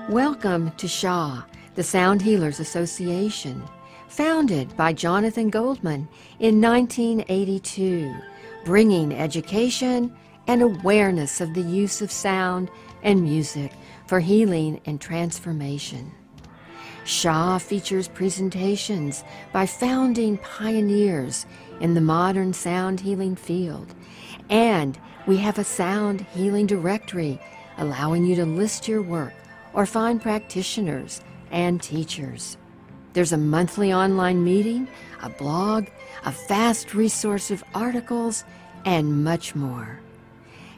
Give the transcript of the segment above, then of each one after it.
Welcome to SHA, the Sound Healers Association, founded by Jonathan Goldman in 1982, bringing education and awareness of the use of sound and music for healing and transformation. SHA features presentations by founding pioneers in the modern sound healing field, and we have a sound healing directory allowing you to list your work or find practitioners and teachers. There's a monthly online meeting, a blog, a vast resource of articles, and much more.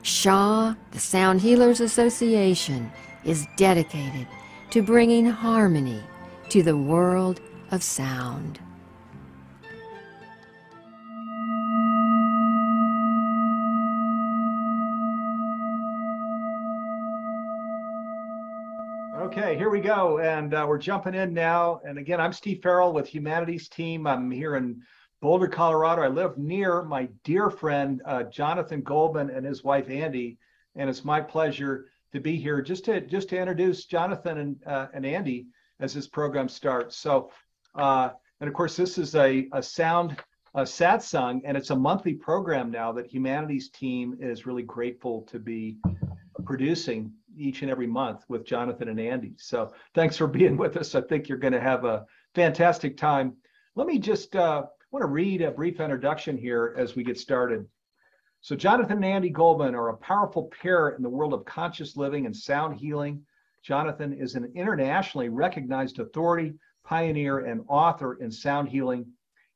SHA, the Sound Healers Association, is dedicated to bringing harmony to the world of sound. Okay, here we go, and we're jumping in now. And again, I'm Steve Farrell with Humanities Team. I'm here in Boulder, Colorado. I live near my dear friend Jonathan Goldman and his wife Andi, and it's my pleasure to be here just to introduce Jonathan and Andi as this program starts. So, and of course, this is a Satsang, and it's a monthly program now that Humanities Team is really grateful to be producing each and every month with Jonathan and Andi. So thanks for being with us. I think you're going to have a fantastic time. Let me just want to read a brief introduction here as we get started. So Jonathan and Andi Goldman are a powerful pair in the world of conscious living and sound healing. Jonathan is an internationally recognized authority, pioneer, and author in sound healing.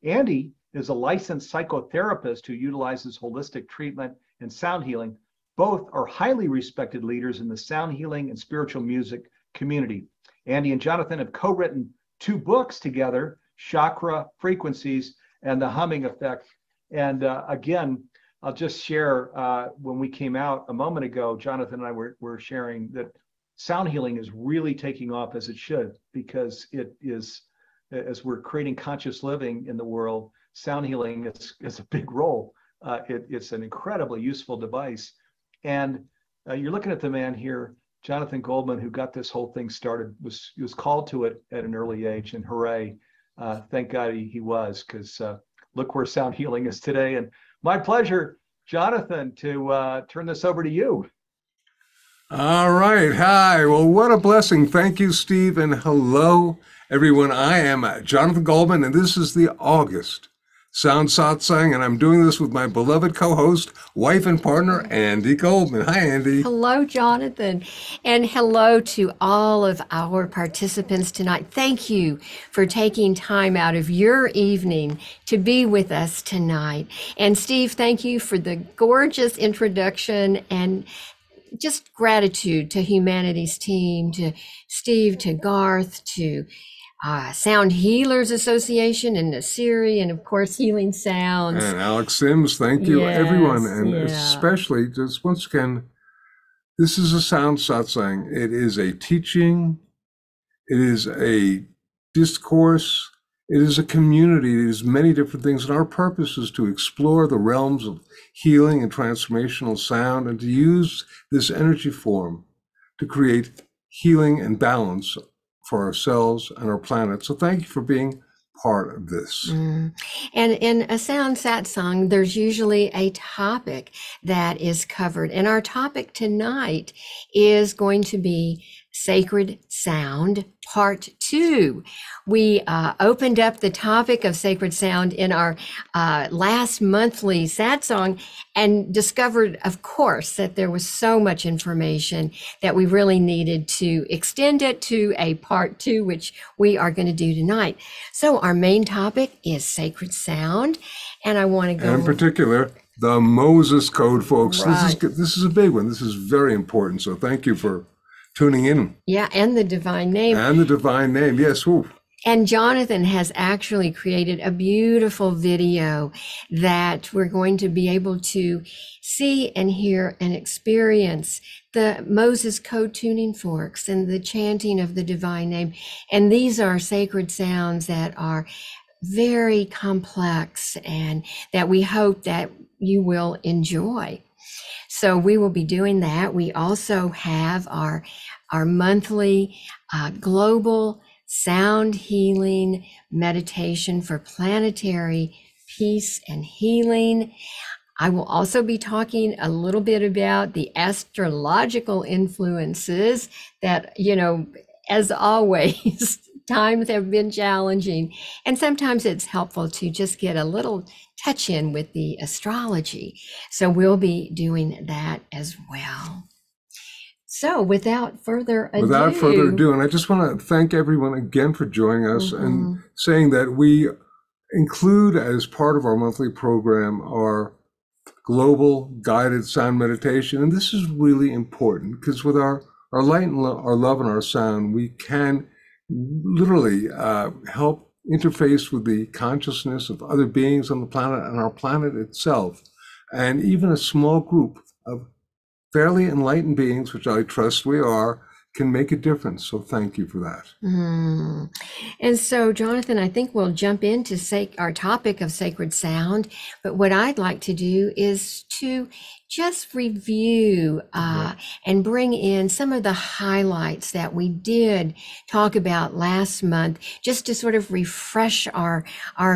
Andi is a licensed psychotherapist who utilizes holistic treatment and sound healing. Both are highly respected leaders in the sound healing and spiritual music community. Andi and Jonathan have co-written 2 books together, Chakra Frequencies and The Humming Effect. And again, I'll just share, when we came out a moment ago, Jonathan and I were sharing that sound healing is really taking off as it should, because it is, as we're creating conscious living in the world, sound healing is a big role. It's an incredibly useful device. And you're looking at the man here, Jonathan Goldman, who got this whole thing started, was called to it at an early age, and hooray, thank God he was, because look where sound healing is today. And my pleasure, Jonathan, to turn this over to you. All right. Hi. Well, what a blessing. Thank you, Steve. And hello, everyone. I am Jonathan Goldman, and this is the August Sound Satsang, and I'm doing this with my beloved co-host, wife and partner, Andi Goldman. Hi, Andi. Hello, Jonathan, and hello to all of our participants tonight. Thank you for taking time out of your evening to be with us tonight. And Steve, thank you for the gorgeous introduction, and just gratitude to Humanities Team, to Steve, to Garth, to Sound Healers Association and Nasiri, and of course Healing Sounds. And Alex Sims, thank you, Yes, everyone. And yeah. especially, just once again, this is a sound satsang. It is a teaching, it is a discourse, it is a community, it is many different things. And our purpose is to explore the realms of healing and transformational sound, and to use this energy form to create healing and balance for ourselves and our planet. So thank you for being part of this. And in a sound satsang, there's usually a topic that is covered. And our topic tonight is going to be Sacred Sound Part 2. We opened up the topic of sacred sound in our last monthly satsang and discovered, of course, that there was so much information that we really needed to extend it to a Part 2, which we are going to do tonight. So our main topic is sacred sound, and I want to go... In particular, the Moses Code, folks. Right. This is a big one. This is very important. So thank you for tuning in. Yeah, and the divine name. And the divine name, yes. Ooh. And Jonathan has actually created a beautiful video that we're going to be able to see and hear and experience the Moses code tuning forks and the chanting of the divine name. And these are sacred sounds that are very complex and that we hope that you will enjoy. So we will be doing that. We also have our monthly global sound healing meditation for planetary peace and healing. I will also be talking a little bit about the astrological influences that, you know, as always, times have been challenging. And sometimes it's helpful to just get a little touch in with the astrology. So we'll be doing that as well. So without further ado, and I just want to thank everyone again for joining us and saying that we include as part of our monthly program our global guided sound meditation. And this is really important because with our light and our love and our sound, we can literally help interface with the consciousness of other beings on the planet and our planet itself. And even a small group of fairly enlightened beings, which I trust we are, can make a difference. So thank you for that. And so, Jonathan, I think we'll jump into our topic of sacred sound. But what I'd like to do is to just review and bring in some of the highlights that we did talk about last month, just to sort of refresh our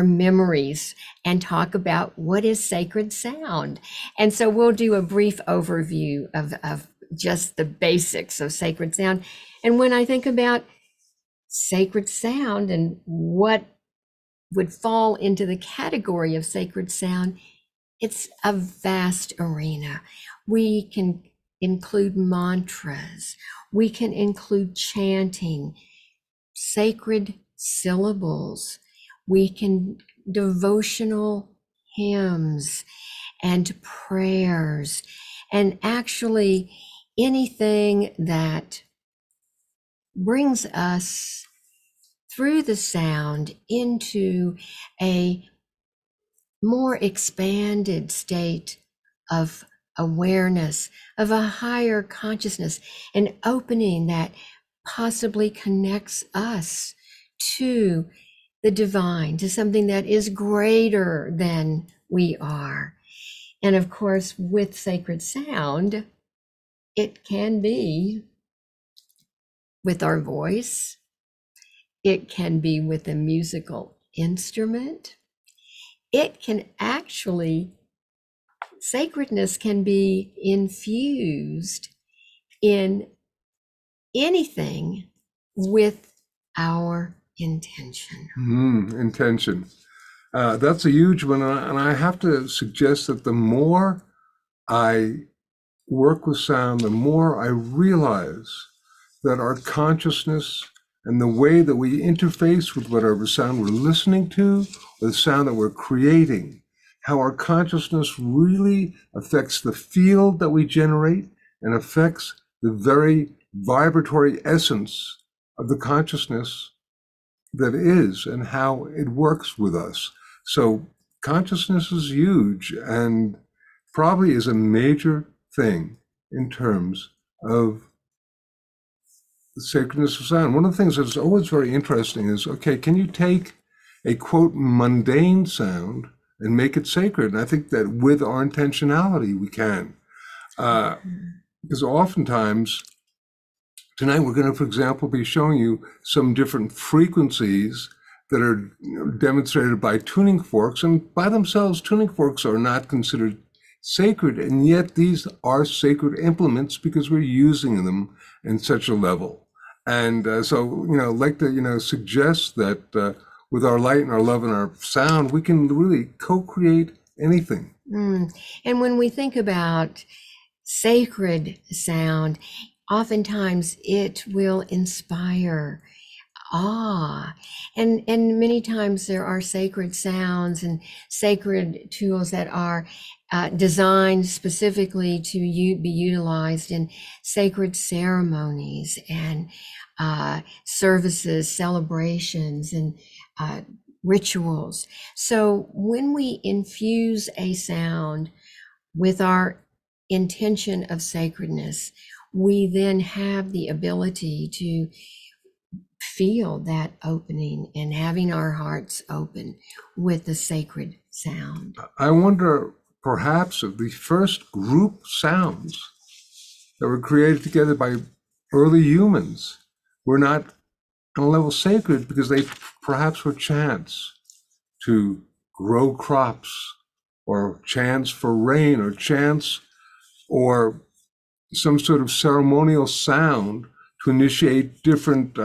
memories and talk about what is sacred sound. And so we'll do a brief overview of just the basics of sacred sound. And when I think about sacred sound and what would fall into the category of sacred sound, it's a vast arena. We can include mantras, we can include chanting, sacred syllables, we can devotional hymns and prayers, and actually anything that brings us through the sound into a more expanded state of awareness, of a higher consciousness, an opening that possibly connects us to the divine, to something that is greater than we are. And of course, with sacred sound, it can be with our voice, it can be with a musical instrument, it can actually, sacredness can be infused in anything with our intention. Intention. That's a huge one. And I have to suggest that the more I work with sound, the more I realize that our consciousness and the way that we interface with whatever sound we're listening to, or the sound that we're creating, how our consciousness really affects the field that we generate and affects the very vibratory essence of the consciousness that is and how it works with us. So consciousness is huge and probably is a major thing in terms of the sacredness of sound. One of the things that's always very interesting is, okay, can you take a quote mundane sound and make it sacred? And I think that with our intentionality, we can. Because oftentimes, tonight we're going to, for example, be showing you some different frequencies that are demonstrated by tuning forks. And by themselves, tuning forks are not considered sacred, and yet these are sacred implements because we're using them in such a level. And so, I'd like to, suggest that with our light and our love and our sound, we can really co-create anything. And when we think about sacred sound, oftentimes it will inspire awe. And many times there are sacred sounds and sacred tools that are designed specifically to be utilized in sacred ceremonies and services, celebrations, and rituals. So when we infuse a sound with our intention of sacredness, we then have the ability to feel that opening and having our hearts open with the sacred sound. I wonder perhaps of the first group sounds that were created together by early humans were not on a level sacred because they perhaps were chants to grow crops, or chants for rain, or chants, or some sort of ceremonial sound to initiate different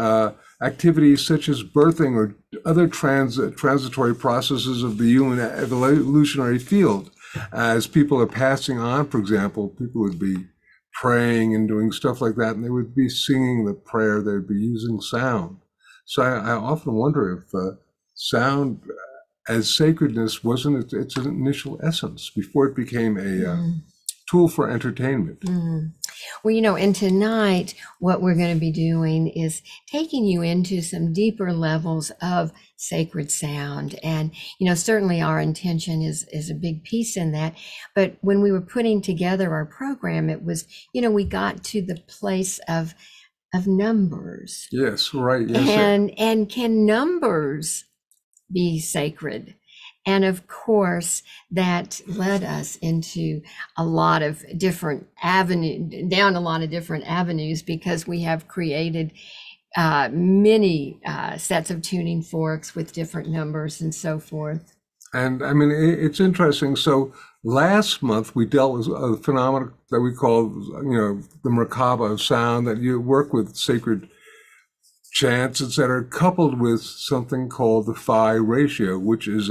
activities such as birthing or other transitory processes of the human evolutionary field. As people are passing on, for example, people would be praying and doing stuff like that, and they would be singing the prayer, they'd be using sound. So I often wonder if sound as sacredness wasn't its initial essence before it became a tool for entertainment. Well, and tonight what we're going to be doing is taking you into some deeper levels of sacred sound. And, certainly our intention is a big piece in that. But when we were putting together our program, it was, we got to the place of numbers. Yes, right. Yes, and can numbers be sacred? And of course, that led us into a lot of different down a lot of different avenues, because we have created many sets of tuning forks with different numbers and so forth. And I mean, it's interesting. So last month we dealt with a phenomenon that we call, the Merkaba of sound, that you work with sacred chants, etc., coupled with something called the phi ratio, which is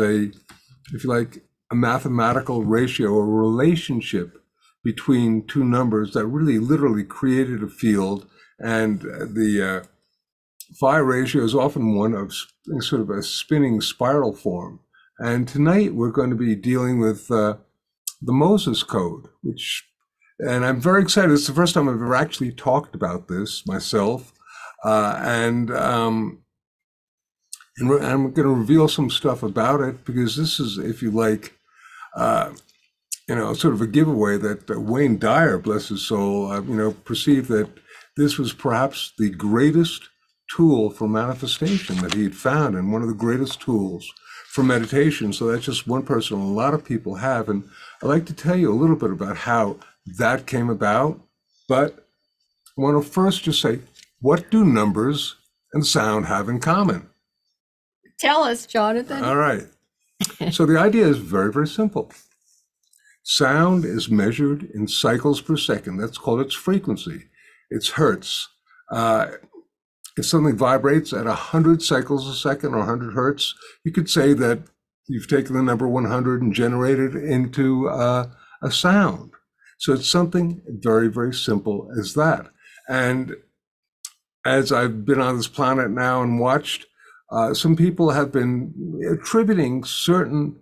if you like, a mathematical ratio or relationship between two numbers that really literally created a field. And the phi ratio is often one of sort of a spinning spiral form. And tonight we're going to be dealing with the Moses Code, and I'm very excited. It's the first time I've ever actually talked about this myself. And I'm going to reveal some stuff about it, because this is, if you like, sort of a giveaway that Wayne Dyer, bless his soul, perceived that this was perhaps the greatest tool for manifestation that he had found, and one of the greatest tools for meditation. So that's just one person a lot of people have. And I'd like to tell you a little bit about how that came about. But I want to first just say, what do numbers and sound have in common? Tell us, Jonathan. All right. So the idea is very, very simple. Sound is measured in cycles per second. That's called its frequency. It's hertz. If something vibrates at 100 cycles a second, or 100 hertz, you could say that you've taken the number 100 and generated it into a sound. So it's something very, very simple as that. And as I've been on this planet now and watched, some people have been attributing certain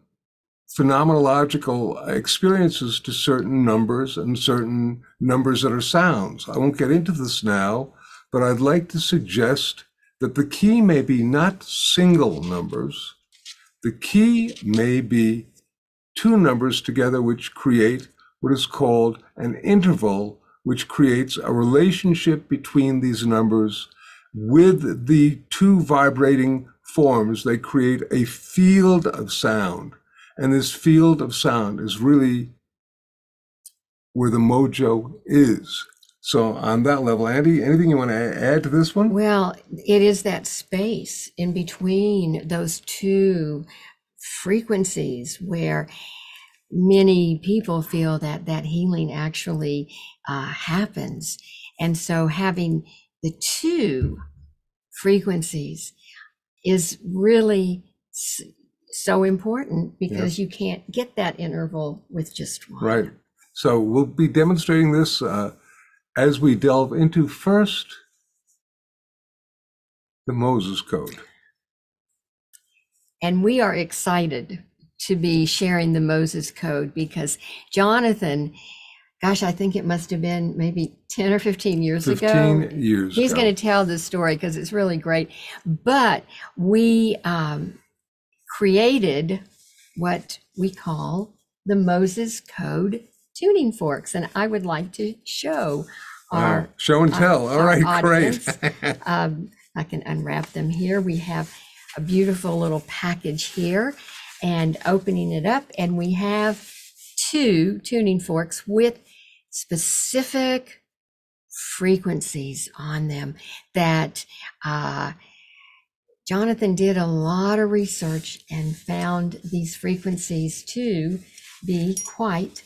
phenomenological experiences to certain numbers, and certain numbers that are sounds. I won't get into this now, but I'd like to suggest that the key may be not single numbers. The key may be two numbers together, which create what is called an interval, which creates a relationship between these numbers. With the two vibrating forms, they create a field of sound. And this field of sound is really where the mojo is. So on that level, Andi, anything you want to add to this one? Well, it is that space in between those two frequencies where many people feel that healing actually happens. And so having the two frequencies is really so important, because you can't get that interval with just one. Right. So we'll be demonstrating this as we delve into first the Moses Code. And we are excited to be sharing the Moses Code, because Jonathan, gosh, I think it must have been maybe 10 or 15 years ago. 15 years He's ago. going to tell this story because it's really great. But we created what we call the Moses Code tuning forks. And I would like to show our show and tell. All right, audience. great. I can unwrap them here. We have a beautiful little package here, and opening it up, and we have 2 tuning forks with specific frequencies on them that Jonathan did a lot of research and found these frequencies to be quite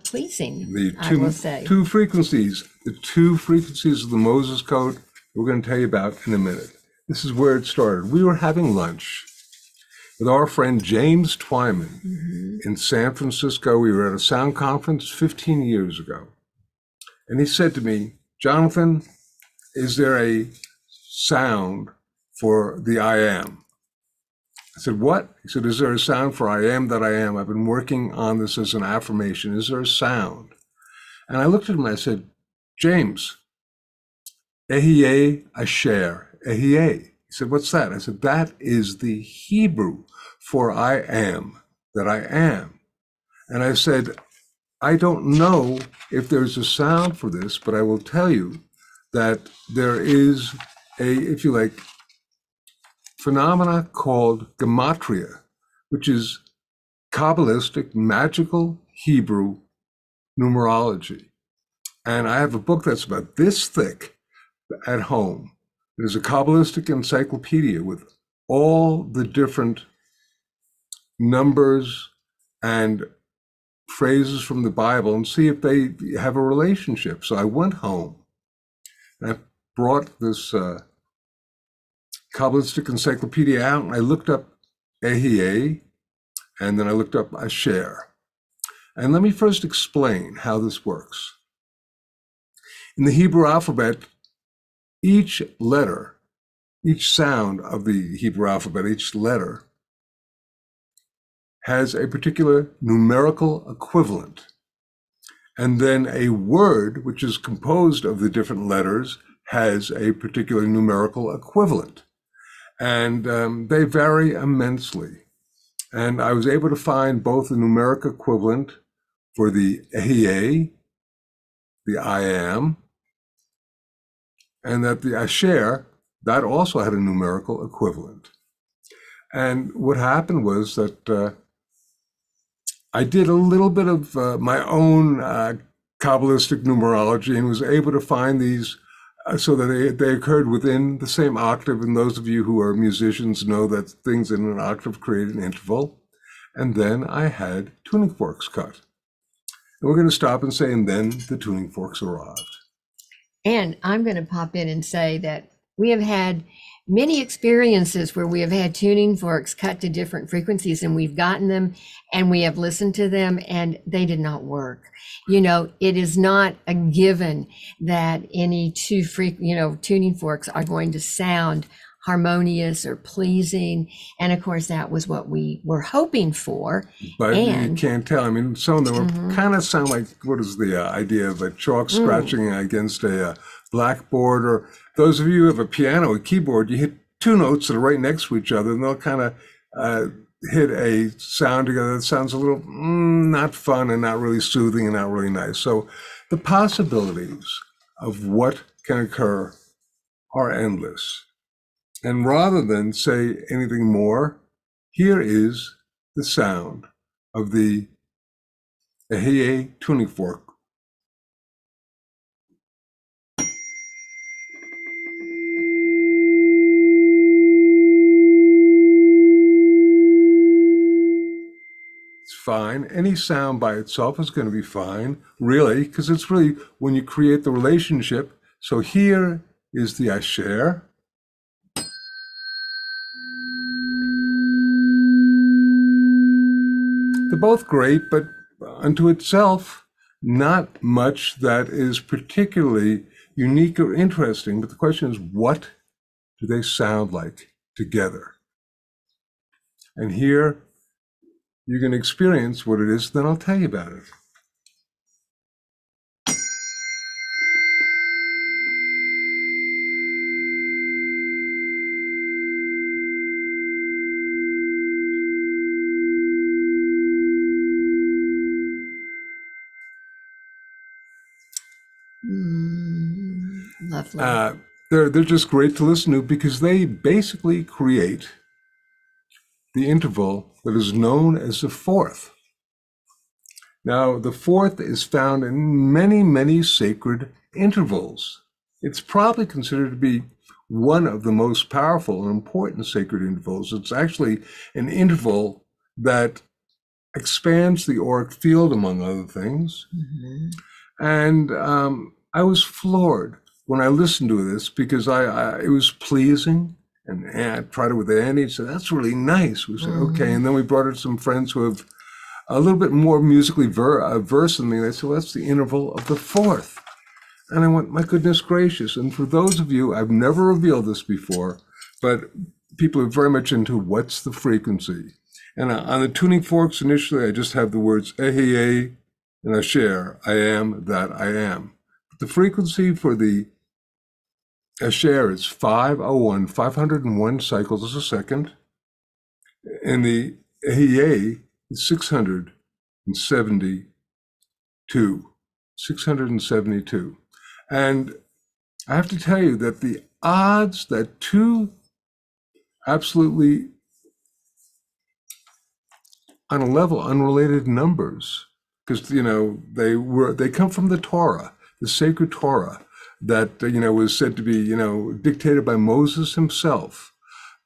pleasing, I will say. The two frequencies of the Moses code we're going to tell you about in a minute. This is where it started. We were having lunch with our friend James Twyman in San Francisco. We were at a sound conference 15 years ago. And he said to me, Jonathan, is there a sound for the I am? I said, what? He said, is there a sound for I am that I am? I've been working on this as an affirmation. Is there a sound? And I looked at him and I said, James, Ehyeh Asher, Ehyeh. He said, what's that? I said, that is the Hebrew for I am that I am. And I said, I don't know if there's a sound for this, but I will tell you that there is a, if you like, phenomena called gematria, which is Kabbalistic, magical Hebrew numerology. And I have a book that's about this thick at home. It is a Kabbalistic encyclopedia with all the different numbers and phrases from the Bible and see if they have a relationship. So I went home and I brought this Kabbalistic encyclopedia out and I looked up Ehyeh and then I looked up Asher. And let me first explain how this works. In the Hebrew alphabet, each letter, each sound of the Hebrew alphabet, each letter has a particular numerical equivalent. And then a word, which is composed of the different letters, has a particular numerical equivalent. And they vary immensely. And I was able to find both the numeric equivalent for the Ehyeh, the I am, and that the Asher, that also had a numerical equivalent. And what happened was that I did a little bit of my own Kabbalistic numerology and was able to find these so that they occurred within the same octave. And those of you who are musicians know that things in an octave create an interval. And then I had tuning forks cut. And we're going to stop and say, and then the tuning forks arrived. And I'm going to pop in and say that we have had many experiences where we have had tuning forks cut to different frequencies and we've gotten them and we have listened to them and they did not work. You know, it is not a given that any tuning forks are going to sound harmonious or pleasing. And of course, that was what we were hoping for. But you can't tell. I mean, some of them kind of sound like, what is the idea of a chalk scratching against a blackboard? Or those of you who have a piano, a keyboard, you hit two notes that are right next to each other and they'll kind of hit a sound together that sounds a little not fun and not really soothing and not really nice. So the possibilities of what can occur are endless. And rather than say anything more, here is the sound of the Ehyeh tuning fork. It's fine. Any sound by itself is going to be fine, really, because it's really when you create the relationship. So here is the Asher. They're both great, but unto itself, not much that is particularly unique or interesting. But the question is, what do they sound like together? And here, you're going to experience what it is, then I'll tell you about it. Lovely. They're just great to listen to because they basically create the interval that is known as the fourth. Now, the fourth is found in many, many sacred intervals. It's probably considered to be one of the most powerful and important sacred intervals. It's actually an interval that expands the auric field, among other things. Mm-hmm. And I was floored when I listened to this because it was pleasing. And I tried it with Andy and said, that's really nice. We said, okay. And then we brought in some friends who have a little bit more musically versed than me. They said, well, that's the interval of the fourth. And I went, my goodness gracious. And for those of you, I've never revealed this before, but people are very much into what's the frequency. And on the tuning forks, initially, I just have the words Ehyeh and Asher, I am that I am. But the frequency for the Asher is 501 cycles a second. And the Ehyeh is 672. And I have to tell you that the odds that two absolutely on a level unrelated numbers, because they come from the Torah, the sacred Torah that was said to be dictated by Moses himself,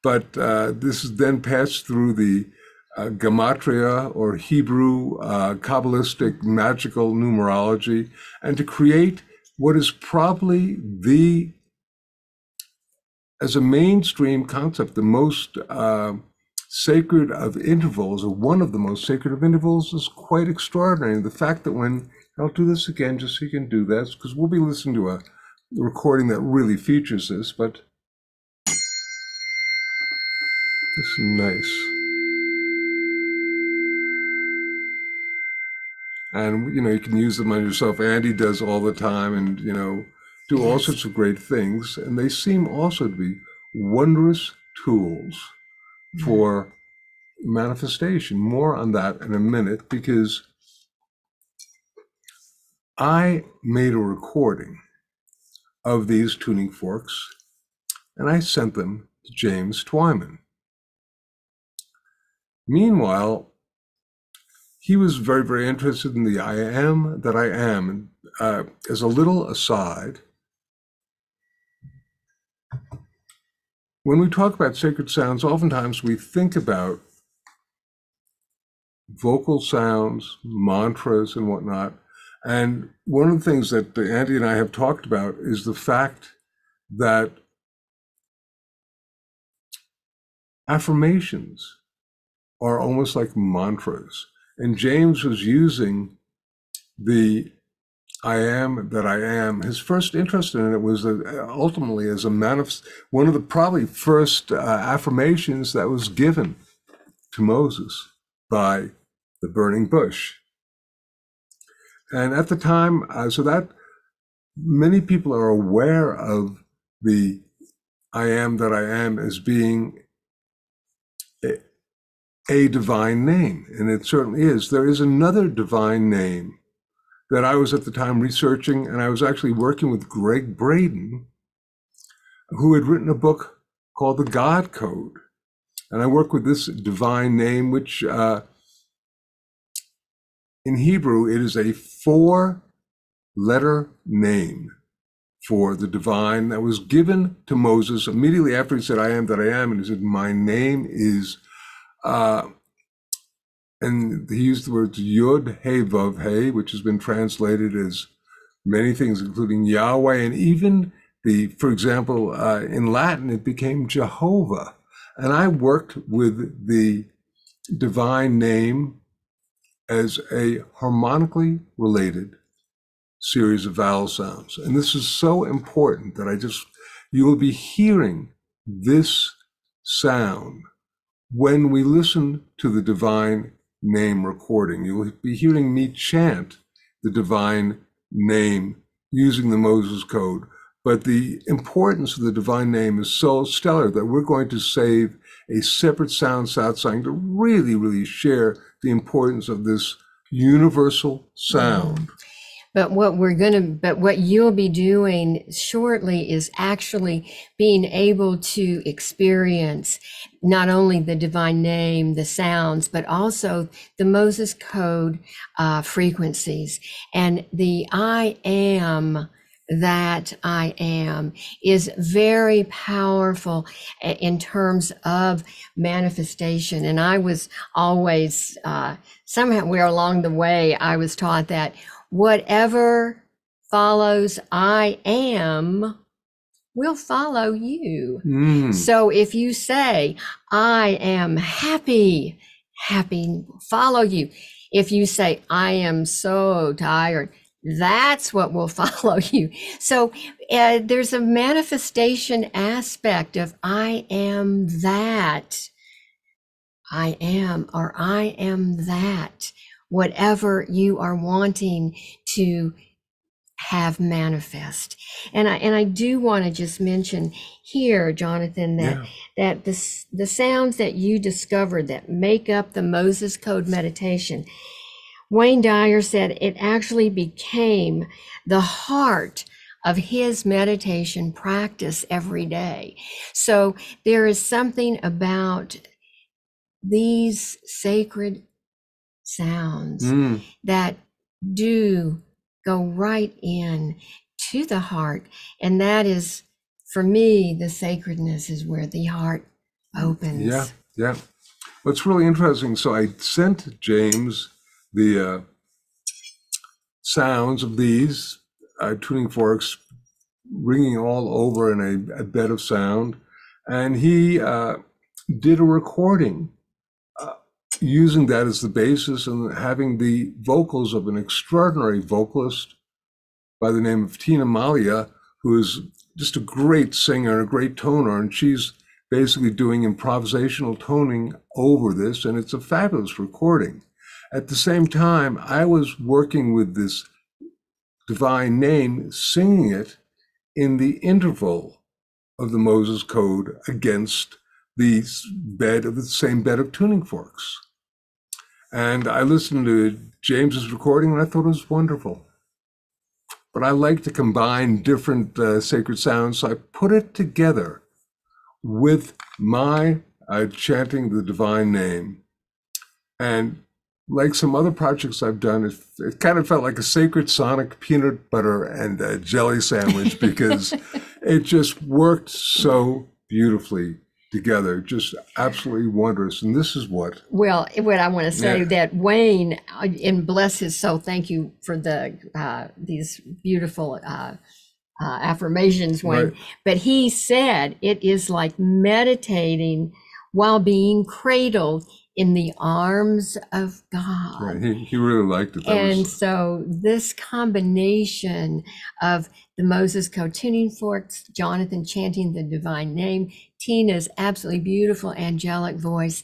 but this is then passed through the gematria or Hebrew Kabbalistic magical numerology, and to create what is probably as a mainstream concept, the most sacred of intervals, or one of the most sacred of intervals, is quite extraordinary. The fact that I'll do this again just so you can do that, because we'll be listening to a recording that really features this, but this is nice. And, you can use them on yourself. Andy does all the time and, do all sorts of great things. And they seem also to be wondrous tools for manifestation. More on that in a minute, because I made a recording of these tuning forks and I sent them to James Twyman. Meanwhile, he was very, very interested in the I am that I am. And as a little aside, when we talk about sacred sounds, oftentimes we think about vocal sounds, mantras, and whatnot. And one of the things that Andy and I have talked about is the fact that affirmations are almost like mantras. And James was using the I am that I am. His first interest in it was ultimately as one of the probably first affirmations that was given to Moses by the burning bush. And at the time, so that many people are aware of the I am that I am as being a divine name, and it certainly is. There is another divine name that I was at the time researching, and I was actually working with Greg Braden, who had written a book called The God Code. And I work with this divine name, which in Hebrew, it is a 4-letter name for the divine that was given to Moses immediately after he said, I am that I am. And he said, my name is, and he used the words Yod, He, Vav, He, which has been translated as many things, including Yahweh, and even for example, in Latin, it became Jehovah. And I worked with the divine name as a harmonically related series of vowel sounds. And this is so important that you will be hearing this sound when we listen to the divine name recording. You will be hearing me chant the divine name using the Moses code. But the importance of the divine name is so stellar that we're going to save a separate sound satsang to really, really share the importance of this universal sound. But what you'll be doing shortly is actually being able to experience not only the divine name, the sounds, but also the Moses Code frequencies. And the I am that I am is very powerful in terms of manifestation. And I was always, somewhere along the way, I was taught that whatever follows I am will follow you. So if you say, I am happy, happy will follow you. If you say, I am so tired, that's what will follow you. So there's a manifestation aspect of I am that. I am, or I am that, whatever you are wanting to have manifest. And I do want to just mention here, Jonathan, that the sounds that you discovered that make up the Moses Code meditation, Wayne Dyer said it actually became the heart of his meditation practice every day. So there is something about these sacred sounds that do go right in to the heart. And that is, for me, the sacredness is where the heart opens. Yeah. What's really interesting, so I sent James the sounds of these tuning forks ringing all over in a bed of sound. And he did a recording using that as the basis and having the vocals of an extraordinary vocalist by the name of Tina Malia, who is just a great singer, a great toner, and she's basically doing improvisational toning over this, and it's a fabulous recording. At the same time, I was working with this divine name, singing it in the interval of the Moses Code against the same bed of tuning forks. And I listened to James's recording and I thought it was wonderful. But I like to combine different sacred sounds, so I put it together with my chanting the divine name. And like some other projects I've done, it kind of felt like a sacred sonic peanut butter and jelly sandwich because it just worked so beautifully together, just absolutely wondrous. And this is what I want to say, that Wayne, and bless his soul, thank you for these beautiful affirmations, Wayne. Right. But he said it is like meditating while being cradled in the arms of God. Right. He really liked it. So this combination of the Moses Code tuning forks, Jonathan chanting the divine name, Tina's absolutely beautiful angelic voice,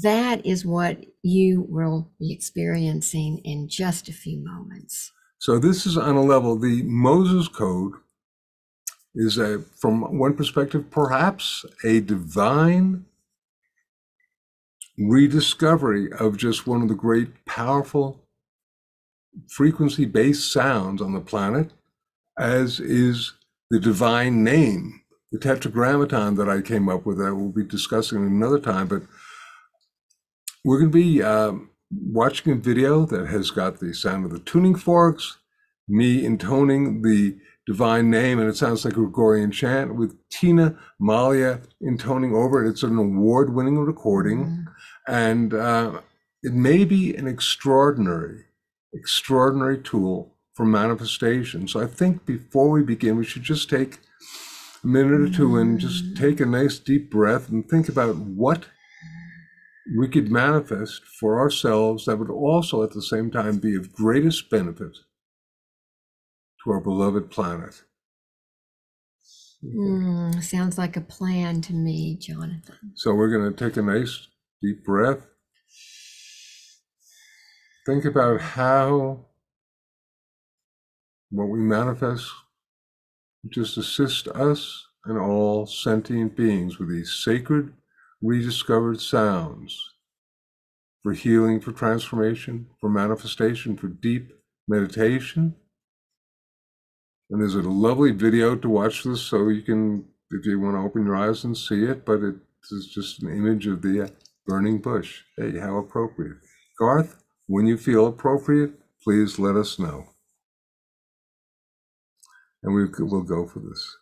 that is what you will be experiencing in just a few moments. So this is on a level, the Moses Code is from one perspective, perhaps a divine rediscovery of just one of the great powerful frequency-based sounds on the planet, as is the divine name, the tetragrammaton that I came up with that we'll be discussing another time. But we're going to be watching a video that has got the sound of the tuning forks, me intoning the divine name, and it sounds like a Gregorian chant, with Tina Malia intoning over it. It's an award-winning recording, and it may be an extraordinary tool for manifestation. So I think before we begin, we should just take a minute or two and just take a nice deep breath and think about what we could manifest for ourselves that would also at the same time be of greatest benefit to our beloved planet. Sounds like a plan to me, Jonathan. So we're going to take a nice deep breath. Think about how what we manifest just assist us and all sentient beings with these sacred, rediscovered sounds for healing, for transformation, for manifestation, for deep meditation, And there's a lovely video to watch this, so you can, if you want to open your eyes and see it, but it is just an image of the burning bush. Hey, how appropriate. Garth, when you feel appropriate, please let us know. And we'll go for this.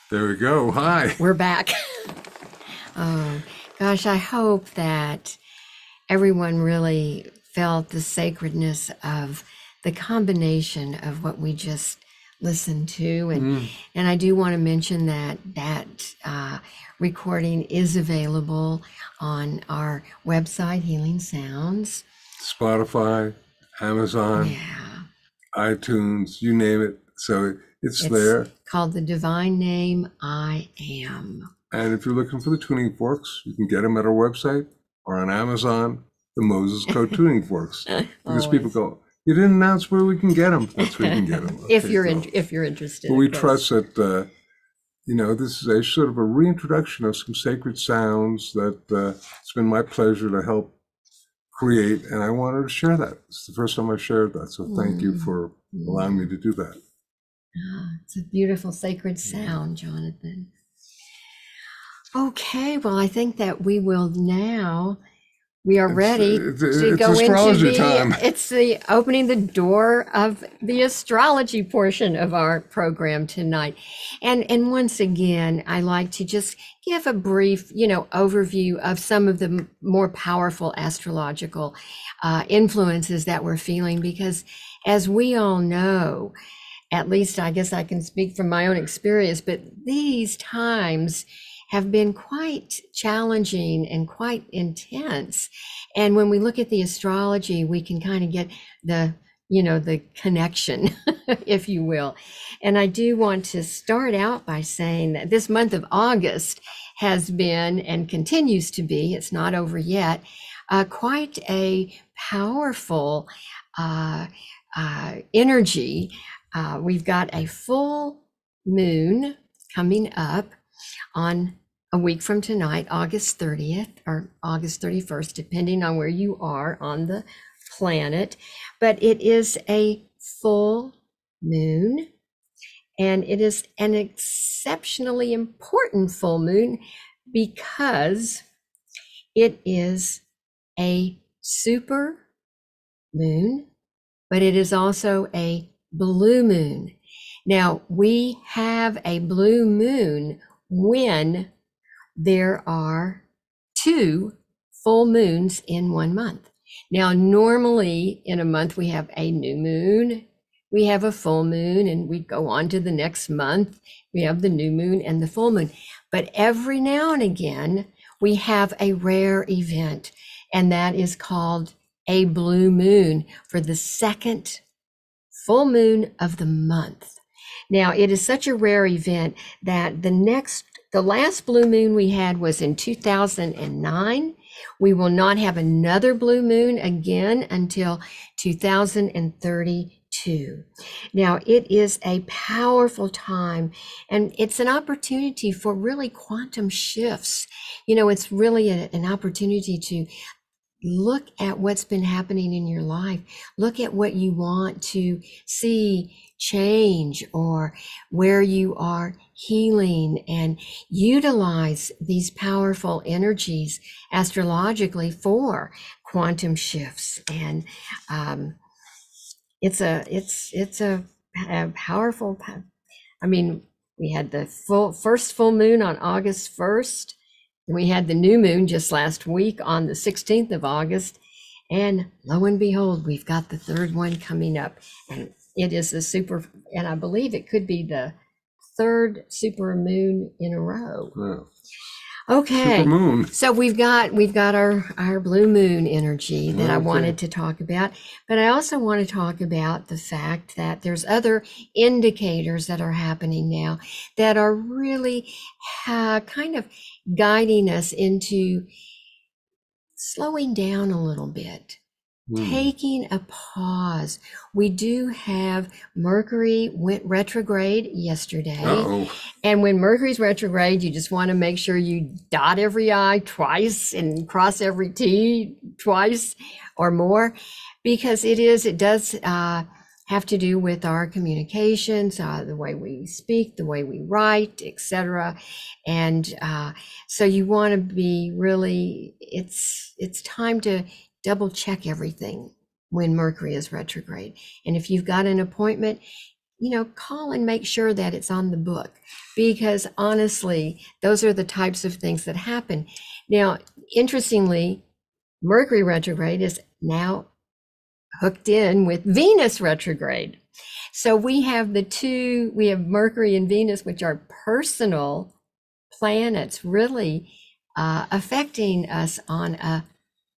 There we go. Hi. We're back. Oh, gosh, I hope that everyone really felt the sacredness of the combination of what we just listened to. And I do want to mention that recording is available on our website, Healing Sounds. Spotify, Amazon, Yeah. iTunes, you name it. So it's there. Called The Divine Name I Am. And if you're looking for the tuning forks, you can get them at our website or on Amazon, the Moses Code tuning forks. Because people go, you didn't announce where we can get them. That's where you can get them. Okay, if you're interested. But we trust that, this is a sort of a reintroduction of some sacred sounds that it's been my pleasure to help create. And I wanted to share that. It's the first time I shared that. So thank you for allowing me to do that. It's a beautiful sacred sound, Jonathan. Okay, well, I think that we are ready to go into time. It's the opening the door of the astrology portion of our program tonight. And once again, I like to just give a brief, overview of some of the more powerful astrological influences that we're feeling, because as we all know, at least I guess I can speak from my own experience, but these times have been quite challenging and quite intense. And when we look at the astrology, we can kind of get the connection, if you will. And I do want to start out by saying that this month of August has been and continues to be, it's not over yet, quite a powerful energy. We've got a full moon coming up on a week from tonight, August 30th or August 31st, depending on where you are on the planet. But it is a full moon, and it is an exceptionally important full moon because it is a super moon, but it is also a blue moon. Now, we have a blue moon when there are 2 full moons in 1 month. Now, normally in a month, we have a new moon, we have a full moon, and we go on to the next month. We have the new moon and the full moon. But every now and again, we have a rare event, and that is called a blue moon for the second full moon of the month. Now, it is such a rare event that the last blue moon we had was in 2009. We will not have another blue moon again until 2032. Now, it is a powerful time, and it's an opportunity for really quantum shifts. It's really an opportunity to look at what's been happening in your life. Look at what you want to see change or where you are healing, and utilize these powerful energies astrologically for quantum shifts. And it's a powerful, we had the first full moon on August 1st. We had the new moon just last week on the 16th of August, and lo and behold, we've got the third one coming up, and it is and I believe it could be the third super moon in a row. Yeah. Okay, Super moon. so we've got our blue moon energy that I wanted to talk about, but I also want to talk about the fact that there's other indicators that are happening now that are really kind of guiding us into slowing down a little bit, taking a pause. We do have Mercury went retrograde yesterday. Uh-oh. And when Mercury's retrograde, you just want to make sure you dot every I twice and cross every T twice or more, because it does have to do with our communications, the way we speak, the way we write, etc. And so you want to be really, it's time to double check everything when Mercury is retrograde. And if you've got an appointment, call and make sure that it's on the book, because honestly, those are the types of things that happen. Now, interestingly, Mercury retrograde is now hooked in with Venus retrograde. So we have Mercury and Venus, which are personal planets, really affecting us on a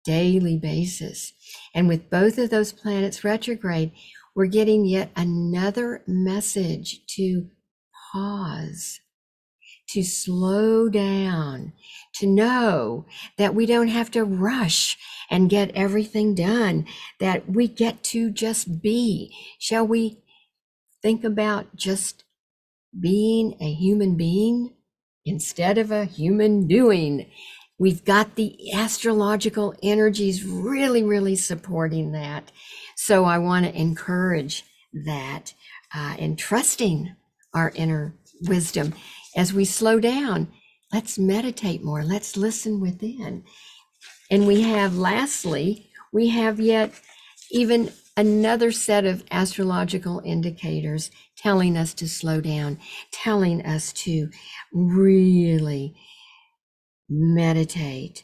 daily basis. And with both of those planets retrograde, we're getting yet another message to pause, to slow down, to know that we don't have to rush and get everything done, that we get to just be. Shall we think about just being a human being instead of a human doing? We've got the astrological energies really, really supporting that. So I want to encourage that and trusting our inner wisdom. As we slow down, let's meditate more. Let's listen within. And lastly, we have yet even another set of astrological indicators telling us to slow down, telling us to really meditate,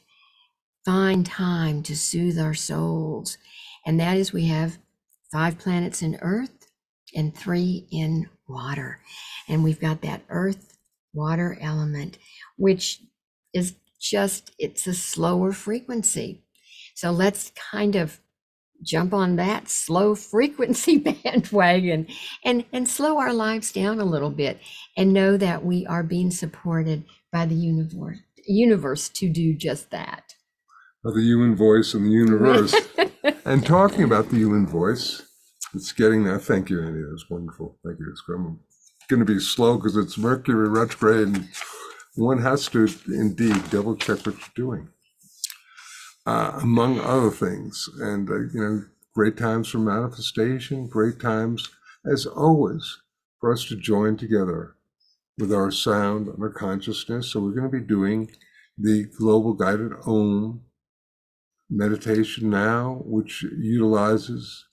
find time to soothe our souls. And that is, we have 5 planets in earth and 3 in water. And we've got that earth water element, which is it's a slower frequency. So let's kind of jump on that slow frequency bandwagon and slow our lives down a little bit, and know that we are being supported by the universe to do just that. Of the human voice in the universe. And talking about the human voice, it's getting there. Thank you, Andy. That was wonderful. Thank you. It's going to be slow because it's Mercury retrograde, and one has to indeed double check what you're doing, among other things. And, great times for manifestation, great times, as always, for us to join together with our sound and our consciousness. So we're going to be doing the Global Guided Om meditation now, which utilizes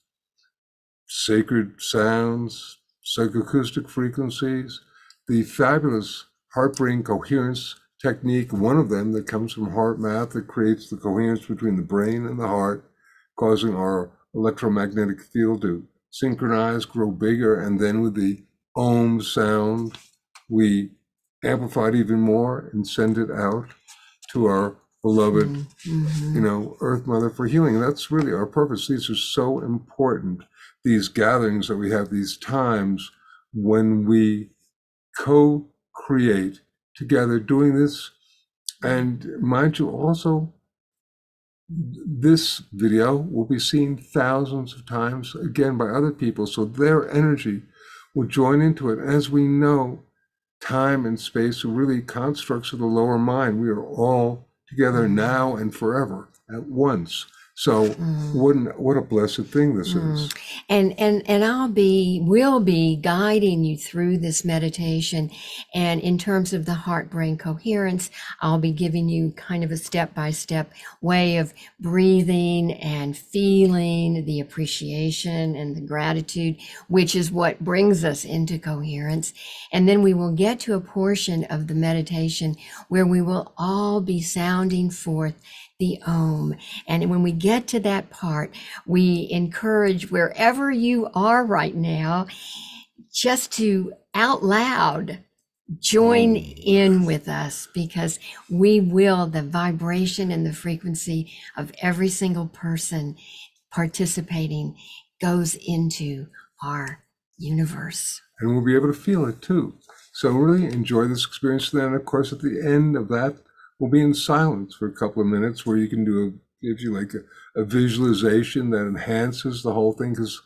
sacred sounds, psychoacoustic frequencies, the fabulous heart-brain coherence technique, one of them that comes from heart math, that creates the coherence between the brain and the heart, causing our electromagnetic field to synchronize, grow bigger, and then with the Om sound, we amplify it even more and send it out to our beloved, Earth Mother for healing. That's really our purpose. These are so important, these gatherings that we have, these times when we co-create together doing this. And mind you, also, this video will be seen thousands of times again by other people, so their energy will join into it. As we know, time and space are really constructs of the lower mind. We are all together now and forever at once. So what a blessed thing this is. And we'll be guiding you through this meditation. And in terms of the heart-brain coherence, I'll be giving you kind of a step-by-step way of breathing and feeling the appreciation and the gratitude, which is what brings us into coherence. And then we will get to a portion of the meditation where we will all be sounding forth the Om. And when we get to that part, we encourage wherever you are right now, just to out loud join in with us, because the vibration and the frequency of every single person participating goes into our universe. And we'll be able to feel it too. So really enjoy this experience. Then, of course, at the end of that, we'll be in silence for a couple of minutes, where you can do, if you like, a visualization that enhances the whole thing. Because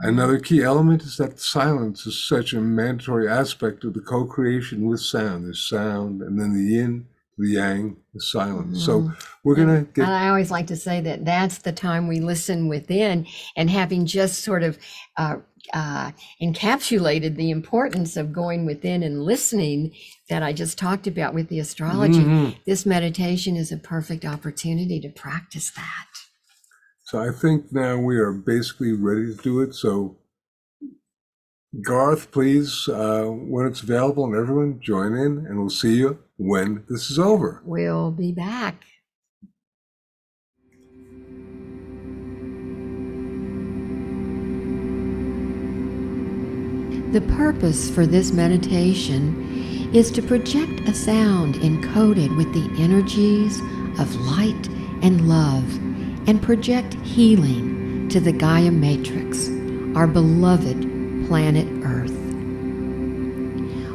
another key element is that silence is such a mandatory aspect of the co-creation with sound. There's sound, and then the yin, the yang, the silence. So we're going to get... I always like to say that that's the time we listen within, and having just sort of encapsulated the importance of going within and listening that I just talked about with the astrology, this meditation is a perfect opportunity to practice that. So I think now we are basically ready to do it. So Garth, please, when it's available, and everyone join in, and we'll see you when this is over. We'll be back. The purpose for this meditation is to project a sound encoded with the energies of light and love, and project healing to the Gaia Matrix, our beloved planet Earth.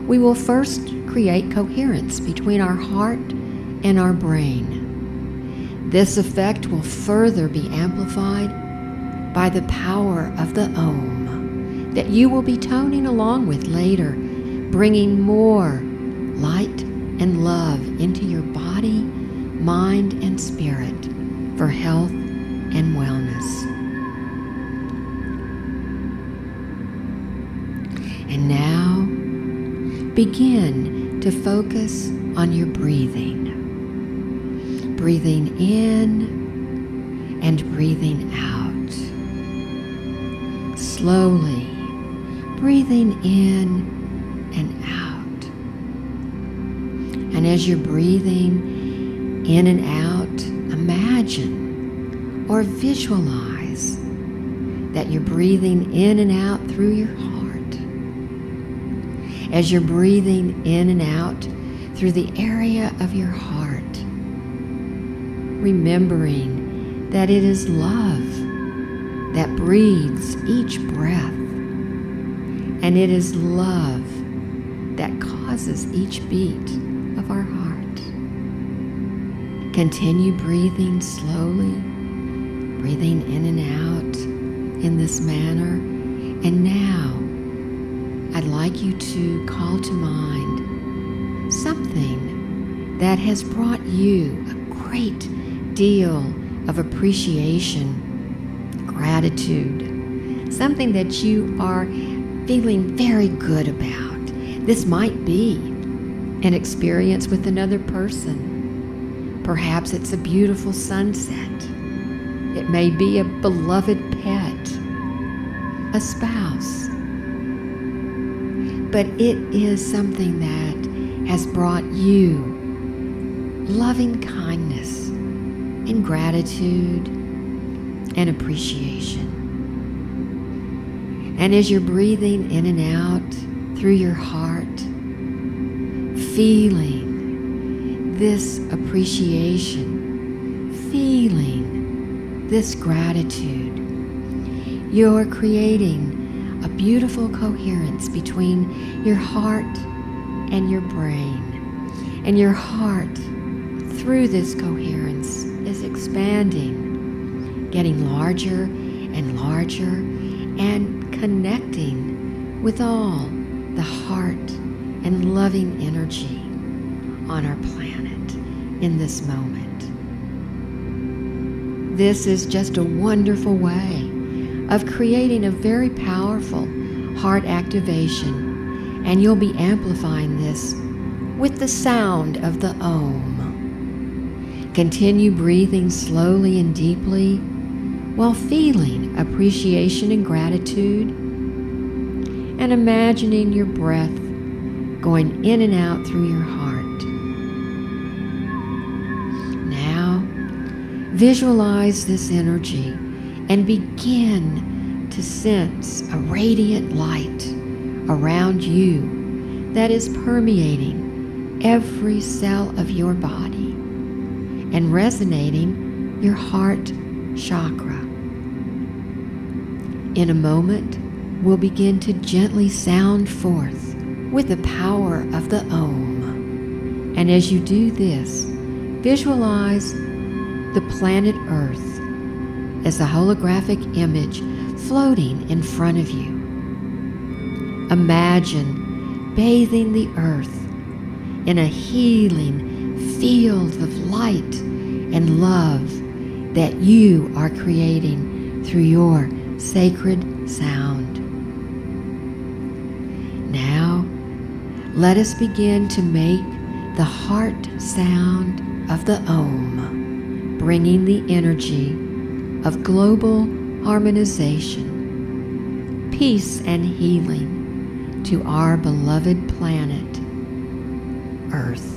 We will first create coherence between our heart and our brain. This effect will further be amplified by the power of the Om that you will be toning along with later, bringing more light and love into your body, mind, and spirit for health and wellness. And now, begin to focus on your breathing. Breathing in and breathing out. Slowly breathing in and out. And as you're breathing in and out, imagine or visualize that you're breathing in and out through your heart. As you're breathing in and out through the area of your heart, remembering that it is love that breathes each breath, and it is love that causes each beat of our heart. Continue breathing slowly, breathing in and out in this manner. And now, I'd like you to call to mind something that has brought you a great deal of appreciation, gratitude, something that you are feeling very good about. This might be an experience with another person. Perhaps it's a beautiful sunset. It may be a beloved pet, a spouse. But it is something that has brought you loving kindness and gratitude and appreciation. And as you're breathing in and out through your heart, feeling this appreciation, feeling this gratitude, you're creating a beautiful coherence between your heart and your brain. And your heart, through this coherence, is expanding, getting larger and larger, and connecting with all the heart and loving energy on our planet in this moment. This is just a wonderful way of creating a very powerful heart activation, and you'll be amplifying this with the sound of the Om. Continue breathing slowly and deeply while feeling appreciation and gratitude, and imagining your breath going in and out through your heart. Now, visualize this energy and begin to sense a radiant light around you that is permeating every cell of your body and resonating your heart chakra. In a moment, we'll begin to gently sound forth with the power of the Om. And as you do this, visualize the planet Earth as a holographic image floating in front of you. Imagine bathing the Earth in a healing field of light and love that you are creating through your sacred sound. Now, let us begin to make the heart sound of the Om, bringing the energy of global harmonization, peace and healing to our beloved planet, Earth.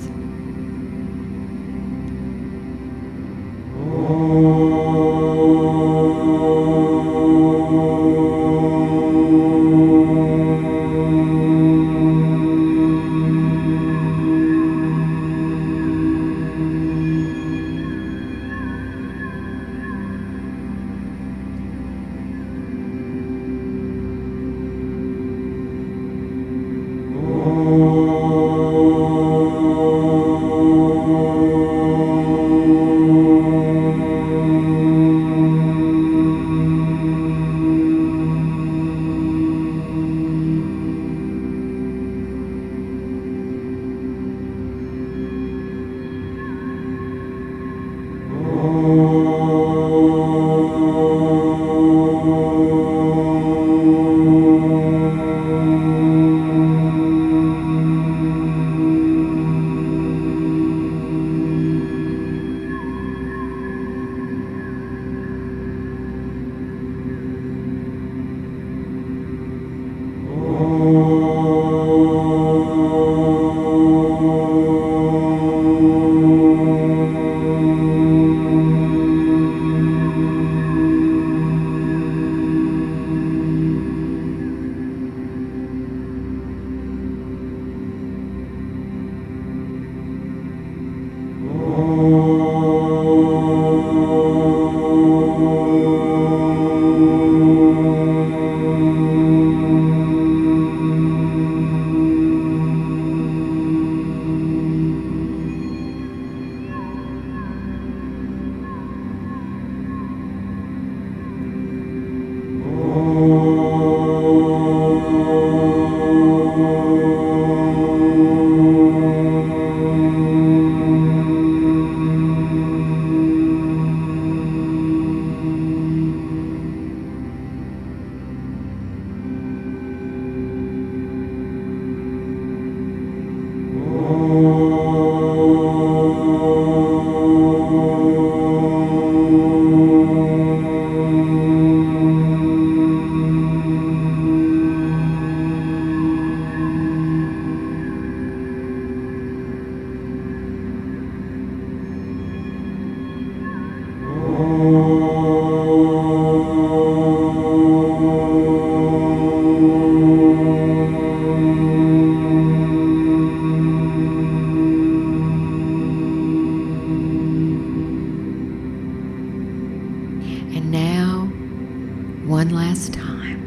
And now, one last time.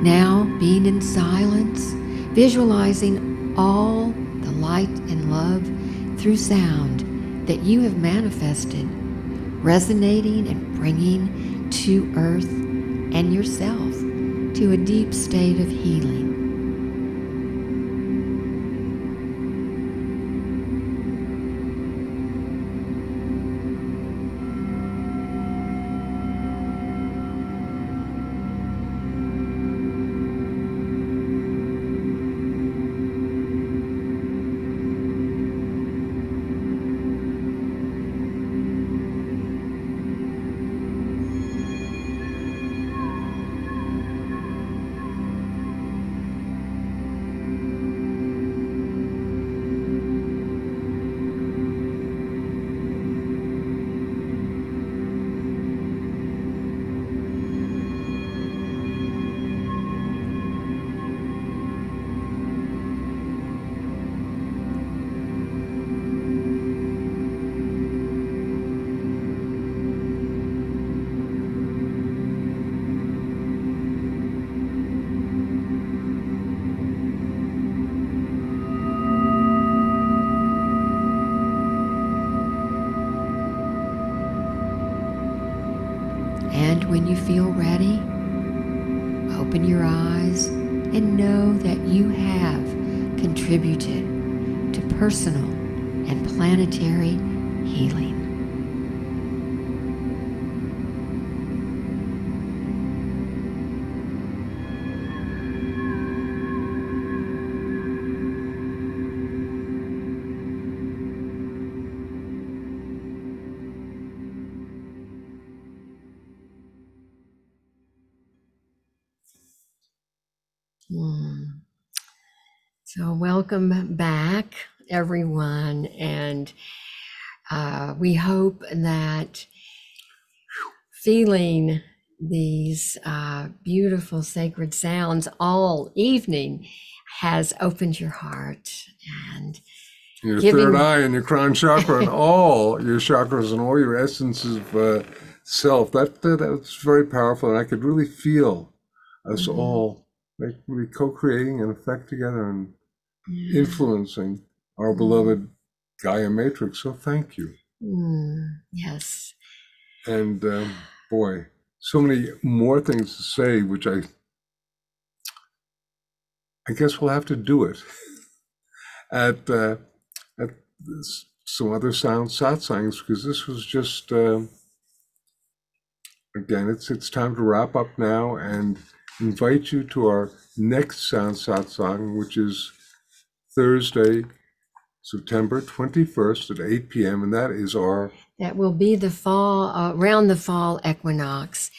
Now, being in silence, visualizing all the light and love through sound that you have manifested, resonating and bringing to Earth and yourself to a deep state of healing. And when you feel ready, open your eyes and know that you have contributed to personal and planetary healing. Mm. So welcome back, everyone. And we hope that feeling these beautiful sacred sounds all evening has opened your heart and your third eye and your crown chakra and all your chakras and all your essences of self. That's very powerful, and I could really feel us all like really co-creating an effect together and influencing our beloved Gaia matrix. So thank you. Yes. And boy, so many more things to say, which I guess we'll have to do it at some other sound satsangs, because this was just again, it's time to wrap up now and invite you to our next sound satsang, which is Thursday, September 21st at 8 p.m. And that will be the fall, around the fall equinox.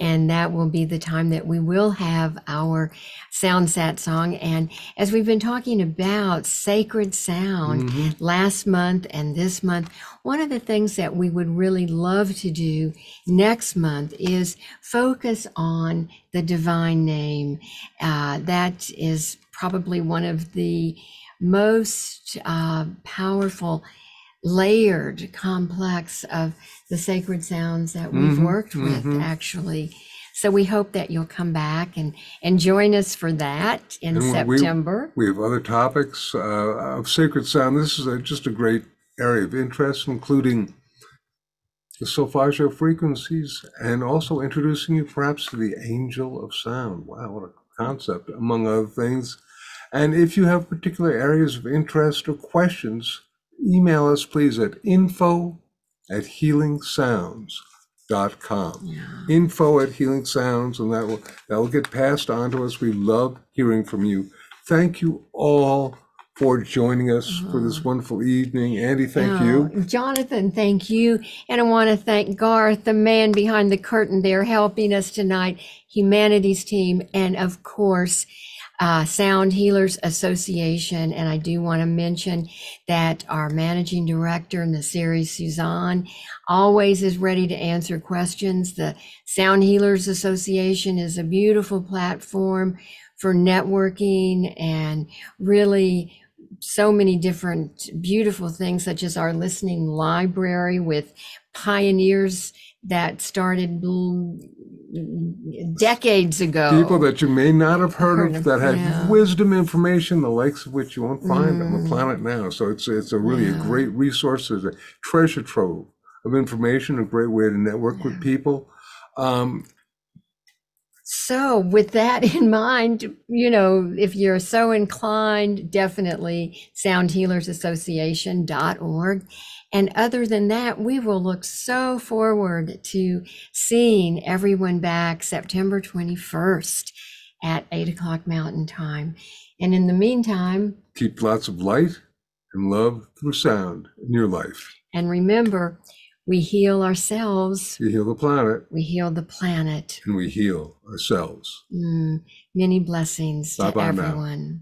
And that will be the time that we will have our sound satsang. And as we've been talking about sacred sound last month and this month, one of the things that we would really love to do next month is focus on the divine name. That is probably one of the most powerful, layered, complex of the sacred sounds that we've worked with, actually. So we hope that you'll come back and join us for that in September. We have other topics of sacred sound. This is just a great area of interest, including the solfeggio frequencies, and also introducing you perhaps to the angel of sound. Wow, what a concept, among other things. And if you have particular areas of interest or questions, email us please at info@healingsounds.com. Info@healingsounds, and that will get passed on to us. We love hearing from you. Thank you all for joining us for this wonderful evening. Andi, thank you. Jonathan, thank you. And I want to thank Garth, the man behind the curtain there, helping us tonight, Humanities team, and of course, Sound Healers Association. And I do want to mention that our managing director in the series, Suzanne, always is ready to answer questions. The Sound Healers Association is a beautiful platform for networking and really so many different beautiful things, such as our listening library with pioneers that started decades ago. People that you may not have heard of that had wisdom information, the likes of which you won't find on the planet now. So it's a really a great resource. It's a treasure trove of information, a great way to network with people. So with that in mind, if you're so inclined, definitely soundhealersassociation.org. And other than that, we will look so forward to seeing everyone back September 21st at 8 o'clock Mountain Time. And in the meantime, keep lots of light and love through sound in your life. And remember, we heal ourselves. We heal the planet. We heal the planet. And we heal ourselves. Many blessings to everyone. Now.